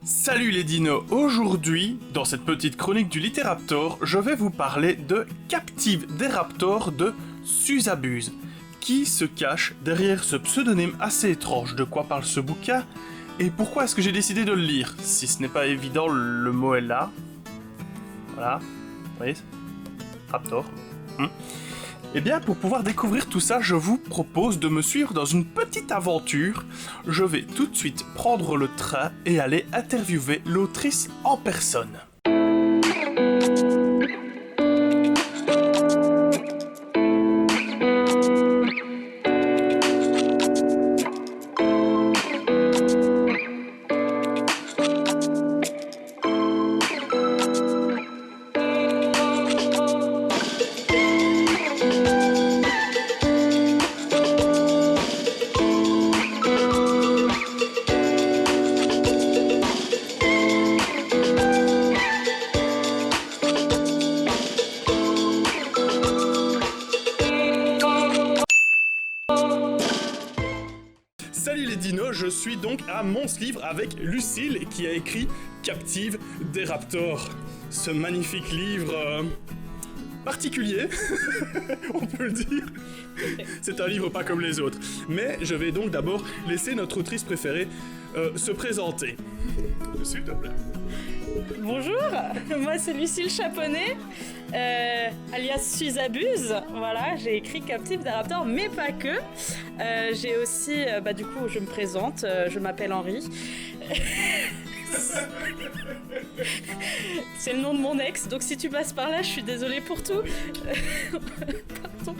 Salut les dinos, aujourd'hui, dans cette petite chronique du Litéraptor, je vais vous parler de Captive des Raptors de Susabuse. Qui se cache derrière ce pseudonyme assez étrange? De quoi parle ce bouquin? Et pourquoi est-ce que j'ai décidé de le lire? Si ce n'est pas évident, le mot est là. Voilà, vous voyez? Raptor. Eh bien, pour pouvoir découvrir tout ça, je vous propose de me suivre dans une petite aventure. Je vais tout de suite prendre le train et aller interviewer l'autrice en personne. Salut les dinos, je suis donc à Mons-Livre avec Lucille qui a écrit Captive des Raptors. Ce magnifique livre particulier, on peut le dire. C'est un livre pas comme les autres. Mais je vais donc d'abord laisser notre autrice préférée se présenter. S'il te plaît. Bonjour, moi c'est Lucille Chaponnet, alias Susabuse. Voilà, j'ai écrit Captive des Raptors, mais pas que. J'ai aussi, du coup, je me présente, je m'appelle Henri. C'est le nom de mon ex, donc si tu passes par là, je suis désolée pour tout. Pardon.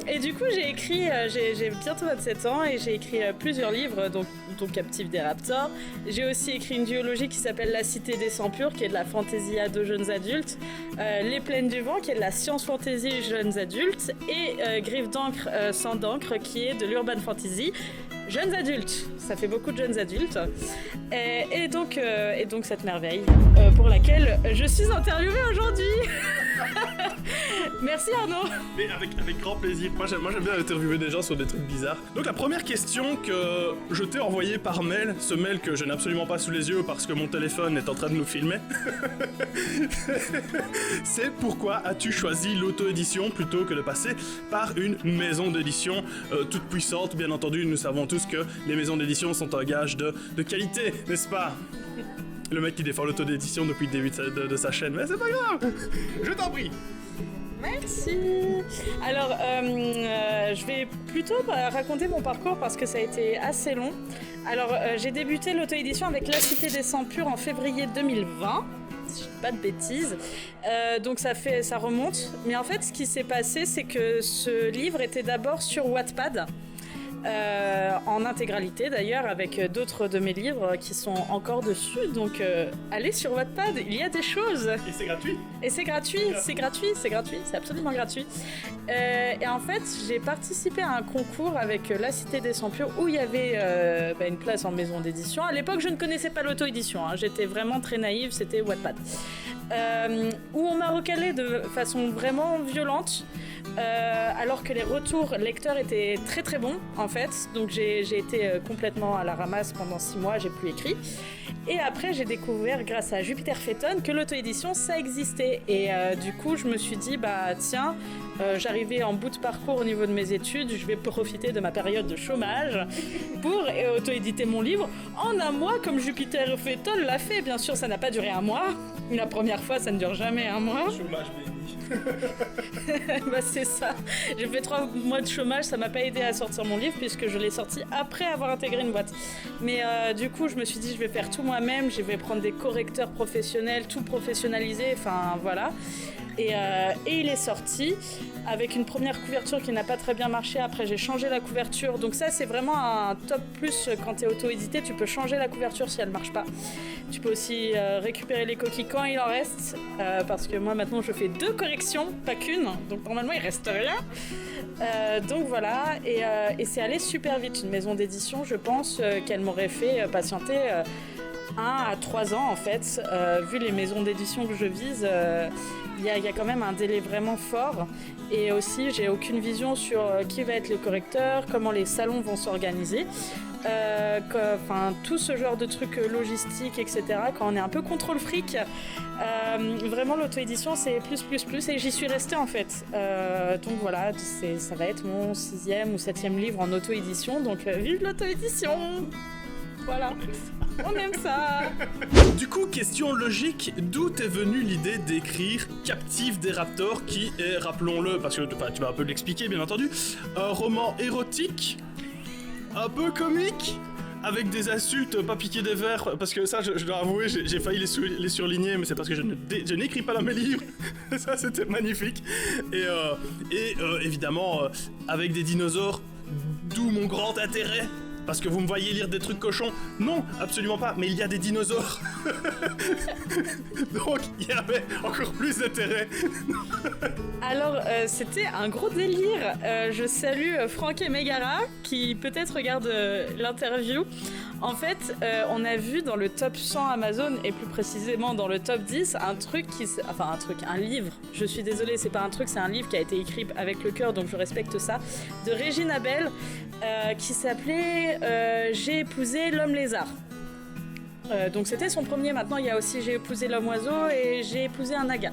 Et du coup, j'ai écrit, j'ai bientôt 27 ans et j'ai écrit plusieurs livres, donc Captive des Raptors. J'ai aussi écrit une duologie qui s'appelle La Cité des Sangs Purs, qui est de la fantasy ado jeunes adultes, Les Plaines du Vent, qui est de la science fantasy jeunes adultes, et Griffes d'encre, sang d'encre, qui est de l'urban fantasy jeunes adultes. Ça fait beaucoup de jeunes adultes. Et donc cette merveille pour laquelle je suis interviewée aujourd'hui. Merci Arnaud. Mais avec grand plaisir. Moi j'aime bien interviewer des gens sur des trucs bizarres. Donc la première question que je t'ai envoyée par mail, ce mail que je n'ai absolument pas sous les yeux parce que mon téléphone est en train de nous filmer, c'est pourquoi as-tu choisi l'auto-édition plutôt que de passer par une maison d'édition toute puissante? Bien entendu, nous savons tous que les maisons d'édition sont un gage de qualité, n'est-ce pas? Le mec qui défend l'auto-édition depuis le début de sa chaîne, mais c'est pas grave. Je t'en prie. Merci. Alors, je vais plutôt raconter mon parcours parce que ça a été assez long. Alors, j'ai débuté l'auto-édition avec La Cité des Sangs Purs en février 2020. Si je dis pas de bêtises. Donc ça remonte. Mais en fait, ce qui s'est passé, c'est que ce livre était d'abord sur Wattpad. En intégralité d'ailleurs, avec d'autres de mes livres qui sont encore dessus, donc allez sur Wattpad, il y a des choses. Et c'est gratuit. Et c'est gratuit, c'est absolument gratuit. Et en fait, j'ai participé à un concours avec La Cité des Sangs Purs où il y avait une place en maison d'édition. À l'époque, je ne connaissais pas l'auto-édition, hein. J'étais vraiment très naïve, c'était Wattpad. Où on m'a recalé de façon vraiment violente. Alors que les retours lecteurs étaient très très bons en fait, donc j'ai été complètement à la ramasse pendant 6 mois, j'ai plus écrit. Et après j'ai découvert grâce à Jupiter Phaeton que l'auto-édition ça existait et du coup je me suis dit tiens, j'arrivais en bout de parcours au niveau de mes études, je vais profiter de ma période de chômage pour auto-éditer mon livre en un mois comme Jupiter Phaeton l'a fait. Bien sûr ça n'a pas duré un mois, la première fois ça ne dure jamais un mois. Chômage béni. C'est ça. J'ai fait 3 mois de chômage, ça m'a pas aidé à sortir mon livre puisque je l'ai sorti après avoir intégré une boîte. Mais du coup, je me suis dit, je vais faire tout moi-même, je vais prendre des correcteurs professionnels, tout professionnaliser, enfin voilà. Et il est sorti avec une première couverture qui n'a pas très bien marché. Après, j'ai changé la couverture. Donc ça, c'est vraiment un top plus quand tu es auto-édité. Tu peux changer la couverture si elle ne marche pas. Tu peux aussi récupérer les coquilles quand il en reste. Parce que moi, maintenant, je fais 2 corrections, pas qu'une. Donc normalement, il reste rien. Donc voilà. Et c'est allé super vite. Une maison d'édition, je pense qu'elle m'aurait fait patienter 1 à 3 ans en fait. Vu les maisons d'édition que je vise, il y a quand même un délai vraiment fort. Et aussi, j'ai aucune vision sur qui va être le correcteur, comment les salons vont s'organiser. Tout ce genre de trucs logistiques, etc. Quand on est un peu contrôle fric, vraiment l'auto-édition c'est plus et j'y suis restée en fait. Donc voilà, ça va être mon 6e ou 7e livre en auto-édition, donc vive l'auto-édition. Voilà, on aime ça. Du coup, question logique, d'où est venue l'idée d'écrire Captive des Raptors, qui est, rappelons-le, parce que tu vas un peu l'expliquer bien entendu, un roman érotique, un peu comique, avec des insultes pas piquées des vers, parce que ça, je dois avouer, j'ai failli les surligner, mais c'est parce que je n'écris pas dans mes livres. Ça, c'était magnifique. Et évidemment, avec des dinosaures, d'où mon grand intérêt. Parce que vous me voyez lire des trucs cochons? Non, absolument pas, mais il y a des dinosaures. Donc, il y avait encore plus d'intérêt. Alors, c'était un gros délire. Je salue Franck et Megara, qui peut-être regardent l'interview. En fait, on a vu dans le top 100 Amazon, et plus précisément dans le top 10, un livre. Je suis désolée, c'est pas un truc, c'est un livre qui a été écrit avec le cœur, donc je respecte ça, de Régine Abel, qui s'appelait J'ai épousé l'homme lézard. Donc c'était son premier. Maintenant il y a aussi J'ai épousé l'homme oiseau et J'ai épousé un naga.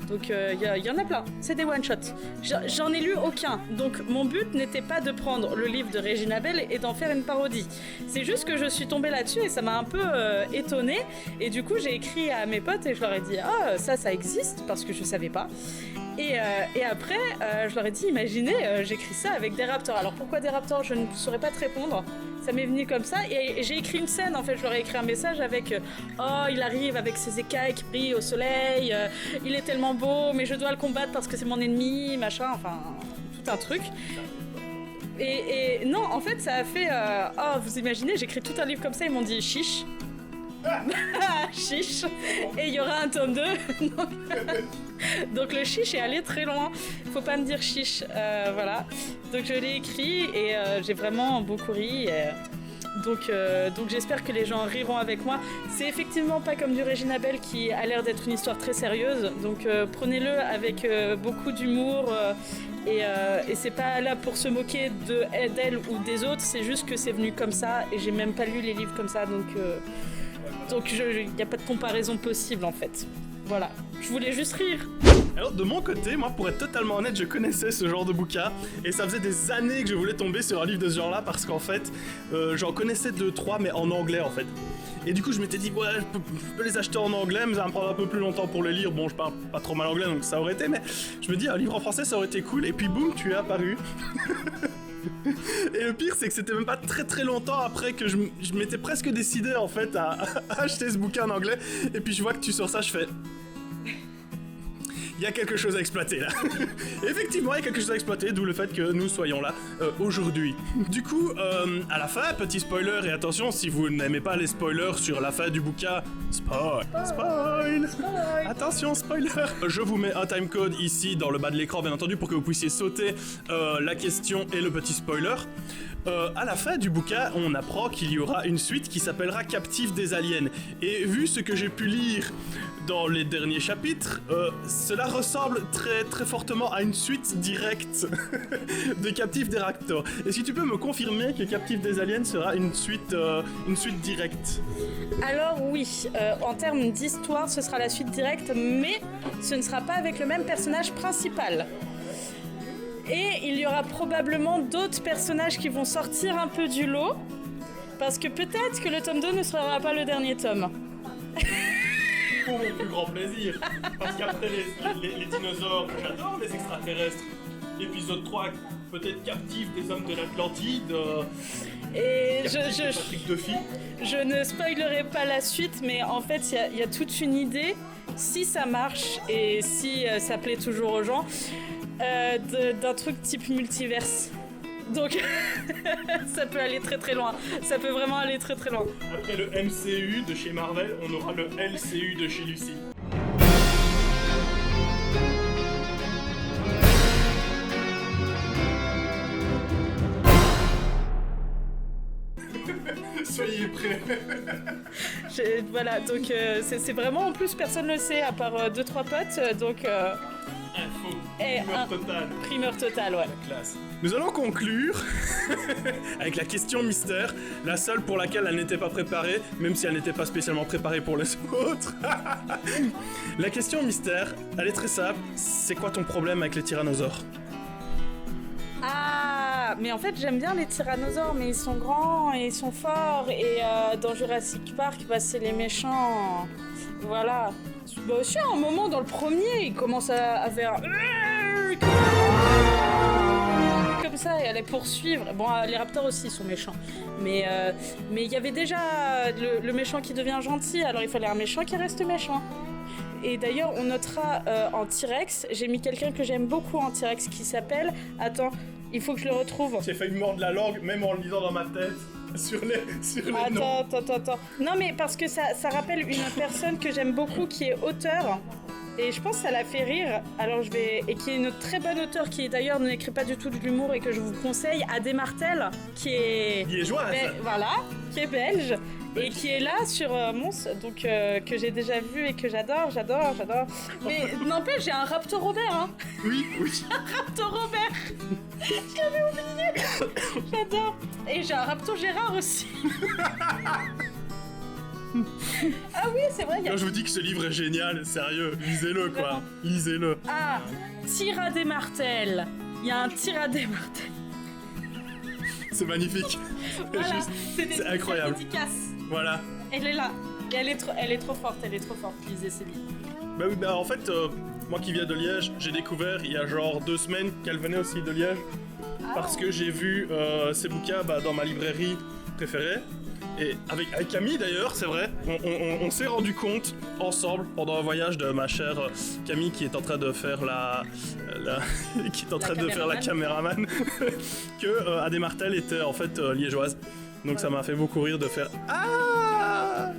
Donc il y en a plein, c'est des one-shots. J'en ai lu aucun, donc mon but n'était pas de prendre le livre de Régine Abel et d'en faire une parodie. C'est juste que je suis tombée là-dessus et ça m'a un peu étonnée. Et du coup j'ai écrit à mes potes et je leur ai dit « Ah, ça existe » parce que je savais pas. Et après, je leur ai dit, imaginez, j'écris ça avec des raptors. Alors pourquoi des raptors? Je ne saurais pas te répondre. Ça m'est venu comme ça. Et j'ai écrit une scène, en fait. Je leur ai écrit un message avec oh, il arrive avec ses écailles qui brillent au soleil. Il est tellement beau, mais je dois le combattre parce que c'est mon ennemi, machin. Enfin, tout un truc. Et non, en fait, ça a fait... oh, vous imaginez, j'écris tout un livre comme ça. Ils m'ont dit, chiche. Chiche. Et il y aura un tome 2. Donc le chiche est allé très loin. Faut pas me dire chiche. Voilà. Donc je l'ai écrit et j'ai vraiment beaucoup ri. Donc j'espère que les gens riront avec moi. C'est effectivement pas comme du Régine Abel qui a l'air d'être une histoire très sérieuse. Donc prenez-le avec beaucoup d'humour. Et c'est pas là pour se moquer d'elle ou des autres. C'est juste que c'est venu comme ça. Et j'ai même pas lu les livres comme ça. Donc il n'y a pas de comparaison possible en fait. Voilà, je voulais juste rire. Alors de mon côté, moi pour être totalement honnête, je connaissais ce genre de bouquin et ça faisait des années que je voulais tomber sur un livre de ce genre-là parce qu'en fait, j'en connaissais 2-3 mais en anglais en fait. Et du coup je m'étais dit ouais, je peux les acheter en anglais mais ça va me prendre un peu plus longtemps pour les lire. Bon, je parle pas trop mal anglais donc ça aurait été, mais je me dis un livre en français ça aurait été cool et puis boum, tu es apparu. Et le pire c'est que c'était même pas très longtemps après que je m'étais presque décidé en fait à acheter ce bouquin en anglais et puis je vois que tu sors ça, je fais... Il y a quelque chose à exploiter là. Effectivement, il y a quelque chose à exploiter, d'où le fait que nous soyons là aujourd'hui. Du coup, à la fin, petit spoiler, et attention, si vous n'aimez pas les spoilers sur la fin du bouquin, spoil. Attention, spoiler. Je vous mets un timecode ici dans le bas de l'écran, bien entendu, pour que vous puissiez sauter la question et le petit spoiler. À la fin du bouquin, on apprend qu'il y aura une suite qui s'appellera Captive des aliens. Et vu ce que j'ai pu lire dans les derniers chapitres, cela ressemble très fortement à une suite directe de Captive des Raptors. Est-ce que tu peux me confirmer que Captive des aliens sera une suite directe? Alors oui, en termes d'histoire, ce sera la suite directe, mais ce ne sera pas avec le même personnage principal. Et il y aura probablement d'autres personnages qui vont sortir un peu du lot, parce que peut-être que le tome 2 ne sera pas le dernier tome. Pour mon plus grand plaisir, parce qu'après les dinosaures, j'adore les extraterrestres. Épisode 3, peut-être Captive des hommes de l'Atlantide. Et je ne spoilerai pas la suite, mais en fait, il y a toute une idée, si ça marche et si ça plaît toujours aux gens, d'un truc type multiverse. Donc, ça peut aller très loin. Ça peut vraiment aller très loin. Après le MCU de chez Marvel, on aura le LCU de chez Lucie. Soyez prêts. Voilà, donc c'est vraiment, en plus, personne ne le sait, à part 2-3 potes, donc... Info. Et Primeur totale. Primeur totale, ouais. La classe. Nous allons conclure avec la question mystère, la seule pour laquelle elle n'était pas préparée, même si elle n'était pas spécialement préparée pour les autres. La question mystère, elle est très simple. C'est quoi ton problème avec les tyrannosaures? Ah, mais en fait, j'aime bien les tyrannosaures, mais ils sont grands et ils sont forts. Et dans Jurassic Park, bah, c'est les méchants. Voilà. Bah aussi, à un moment, dans le premier, ils commencent à faire... comme ça et à les poursuivre. Bon, les raptors aussi sont méchants. Mais il y avait déjà le méchant qui devient gentil, alors il fallait un méchant qui reste méchant. Et d'ailleurs, on notera en T-Rex, j'ai mis quelqu'un que j'aime beaucoup en T-Rex qui s'appelle... Attends, il faut que je le retrouve. J'ai failli me mordre la langue, même en le lisant dans ma tête. Sur les noms. Attends. Non, mais parce que ça rappelle une personne que j'aime beaucoup qui est auteur. Et je pense que ça la fait rire. Alors et qui est une très bonne auteure, qui d'ailleurs n'écrit pas du tout de l'humour et que je vous conseille, Adé Martel, qui est... Liégeoise. Voilà, qui est belge. Et qui est là sur Mons, donc que j'ai déjà vu et que j'adore. Mais n'empêche, j'ai un Raptor Robert, hein. Oui. J'ai un Raptor Robert. J'avais oublié. J'adore. Et j'ai un Raptor Gérard aussi. Ah oui, c'est vrai. Quand je vous dis que ce livre est génial, sérieux, lisez-le quoi. Vraiment. Lisez-le. Ah, Tira des Martels. Il y a un Tira des Martels. C'est magnifique. Voilà, c'est incroyable. Dédicace. Voilà. Elle est là. Et elle est trop forte, lisez ces livres. Bah oui, bah en fait, moi qui viens de Liège, j'ai découvert il y a genre 2 semaines qu'elle venait aussi de Liège. Parce que j'ai vu ces bouquins dans ma librairie préférée. Et avec Camille d'ailleurs, c'est vrai, on s'est rendu compte ensemble pendant un voyage de ma chère Camille qui est en train de faire la caméraman que Adé Martel était en fait liégeoise. Donc ça m'a fait beaucoup rire de faire ah.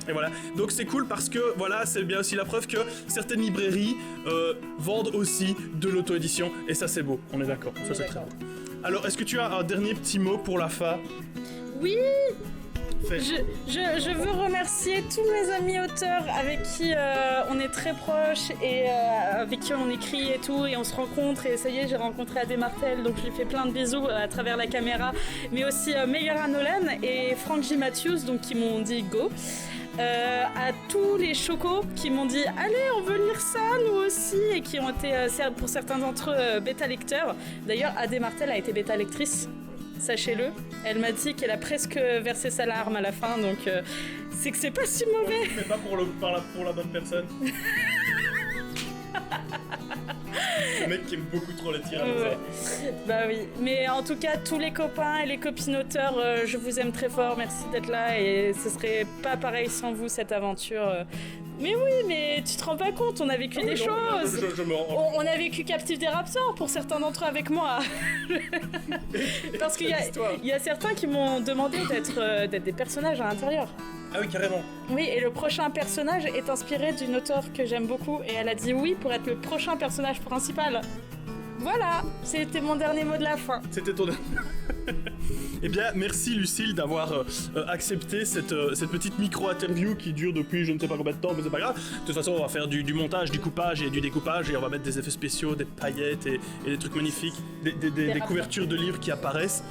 Et voilà, donc c'est cool parce que voilà, c'est bien aussi la preuve que certaines librairies vendent aussi de l'auto-édition et ça c'est beau, on est d'accord, ça c'est très beau. Alors est-ce que tu as un dernier petit mot pour la fin? Oui. Je veux remercier tous mes amis auteurs avec qui on est très proches et avec qui on écrit et tout et on se rencontre et ça y est, j'ai rencontré Adé Martel, donc je lui fais plein de bisous à travers la caméra, mais aussi Meillera Nolan et Frank J. Matthews, donc qui m'ont dit go. À tous les chocos qui m'ont dit allez, on veut lire ça nous aussi, et qui ont été pour certains d'entre eux bêta lecteurs. D'ailleurs, Adé Martel a été bêta lectrice. Sachez-le, elle m'a dit qu'elle a presque versé sa larme à la fin, donc c'est que c'est pas si mauvais. Mais pas pour la bonne personne. Le mec qui aime beaucoup trop les tyrannosaures. Bah oui, mais en tout cas, tous les copains et les copines auteurs, je vous aime très fort, merci d'être là, et ce serait pas pareil sans vous cette aventure. Mais oui, mais tu te rends pas compte, on a vécu des choses. On a vécu Captive des Raptors pour certains d'entre eux avec moi. Parce qu'il y a certains qui m'ont demandé d'être des personnages à l'intérieur. Ah oui, carrément. Oui, et le prochain personnage est inspiré d'une auteure que j'aime beaucoup et elle a dit oui pour être le prochain personnage principal. Voilà, c'était mon dernier mot de la fin. C'était ton dernier. Eh bien, merci Lucille d'avoir accepté cette petite micro-interview qui dure depuis je ne sais pas combien de temps, mais c'est pas grave. De toute façon, on va faire du montage, du coupage et du découpage et on va mettre des effets spéciaux, des paillettes et des trucs magnifiques, des couvertures de livres qui apparaissent.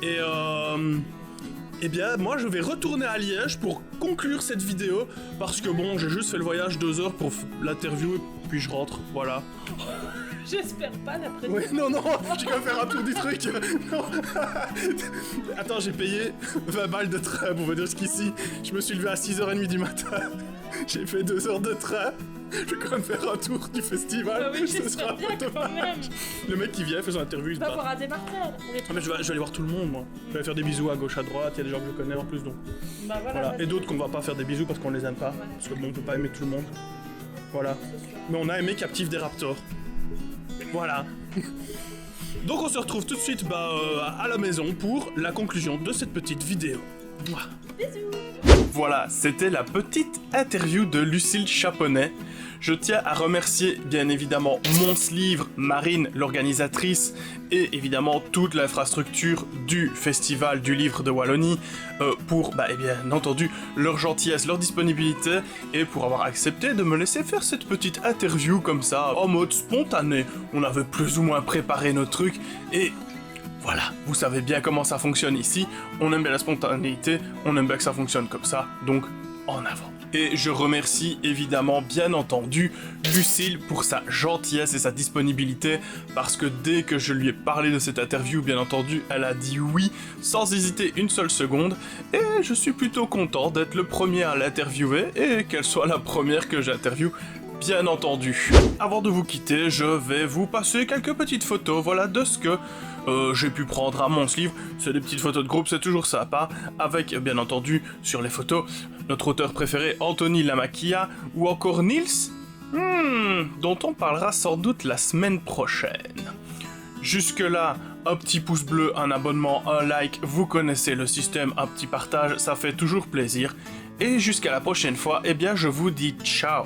Et eh bien, moi, je vais retourner à Liège pour conclure cette vidéo parce que bon, j'ai juste fait le voyage 2 heures pour l'interview et puis je rentre, voilà. J'espère pas l'après. Ouais, non, j'ai quand même faire un tour du truc. Non. Attends, j'ai payé 20 balles de train pour venir jusqu'ici. Je me suis levé à 6h30 du matin. J'ai fait 2 heures de train. Je vais quand même faire un tour du festival. Bah oui, ce sera bien quand même. Le mec qui vient fait son interview. Va voir Adé Martel. Mais je vais aller voir tout le monde, moi. Je vais faire des bisous à gauche, à droite. Il y a des gens que je connais en plus, donc. Bah voilà. Et d'autres qu'on va pas faire des bisous parce qu'on les aime pas. Parce que bon, on peut pas aimer tout le monde. Voilà. Mais on a aimé Captive des Raptors. Voilà. Donc on se retrouve tout de suite à la maison pour la conclusion de cette petite vidéo. Bisous. Voilà, c'était la petite interview de Lucille Chaponnet. Je tiens à remercier bien évidemment Mons Livre, Marine, l'organisatrice, et évidemment toute l'infrastructure du Festival du Livre de Wallonie pour, bien entendu, leur gentillesse, leur disponibilité, et pour avoir accepté de me laisser faire cette petite interview comme ça, en mode spontané. On avait plus ou moins préparé nos trucs, et... voilà, vous savez bien comment ça fonctionne ici, on aime bien la spontanéité, on aime bien que ça fonctionne comme ça, donc en avant. Et je remercie évidemment, bien entendu, Lucille pour sa gentillesse et sa disponibilité, parce que dès que je lui ai parlé de cette interview, bien entendu, elle a dit oui, sans hésiter une seule seconde, et je suis plutôt content d'être le premier à l'interviewer, et qu'elle soit la première que j'interviewe, bien entendu. Avant de vous quitter, je vais vous passer quelques petites photos, voilà, de ce que j'ai pu prendre à Mons Livre. C'est des petites photos de groupe, c'est toujours sympa, avec, bien entendu, sur les photos, notre auteur préféré, Anthony Lamaquia, ou encore Nils, dont on parlera sans doute la semaine prochaine. Jusque-là, un petit pouce bleu, un abonnement, un like, vous connaissez le système, un petit partage, ça fait toujours plaisir. Et jusqu'à la prochaine fois, je vous dis ciao.